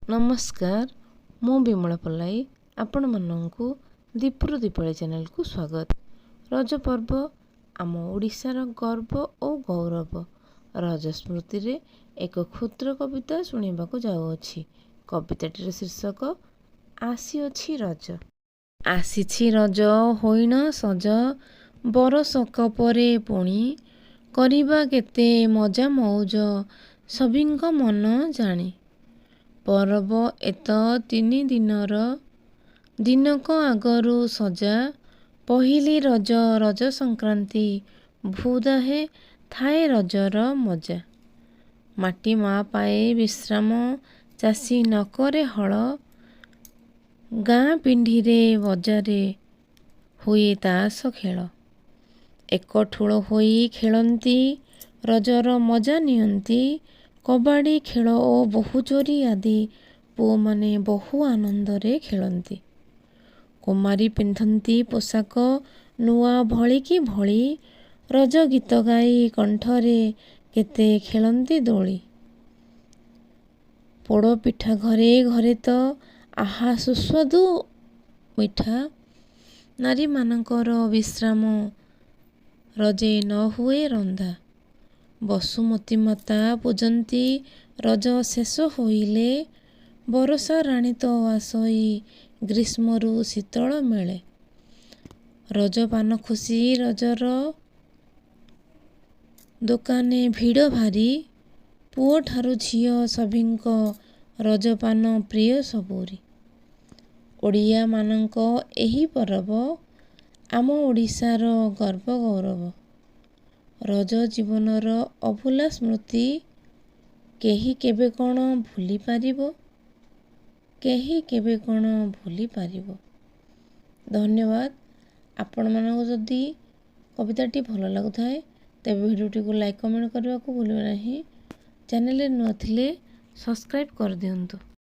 नमस्कार मु विमला पल्लाई आपण माननकु दीपुर दीपावली चैनल को स्वागत। रज पर्व आम ओडिशार गर्व और गौरव। रज स्मृति रे एक क्षुद्र कविता शुणिबाकु जाउअछि। कविताटीर शीर्षक आसीअछि रज। आसीछि रज होइन सज बरसक परे पुणी करिबा केते मजा मौज सभिंक मन जाणी। पर्व एत 3 दिनर दिनक आगरू सजा पहिली रज रज संक्रांति भूदाहे थाए रजर मजा। माटी मा पाए विश्राम चाषी नकरे हल गाँ पिंढीरे बजारे हुए तास खेल। एक ठूल होई खेलती रजर मजा नियंती कबाड़ी खेल और बहु चोरी आदि पुओ माने बहु आनंदरे खेलती। कुमारी पिंधती पोशाक नुआ भली की भली रज गीत गाई कंठरे केते खेलती दोली। पोड़ पिठा घरे घरे तो आहा सुस्वादु मिठा नारी मानकर विश्राम रजे न हुए रंधा। बसुमती माता पूजती रज शेष होइले बरसा राणी तो आसई ग्रीष्मरु शीतल मेले। रज पान खुशी रजर दुकाने भिड़ भारी पुओ ठारू झियो सभिंक रजपान प्रिय सबुरी। ओडिया मानक एही पर्व आम ओडिशार गर्व गौरव। रज जीवनर अभूला स्मृति केही केबे कौन भूली पारिबो केही केबे कौन भूली पारिबो। धन्यवाद। आपण मानक जदि कविताटी भल लागुथाए तेबे भिडियोटी को लाइक कमेंट करने को भूलिबे नहीं। चैनल नुआ थिले सब्सक्राइब कर दियंतु।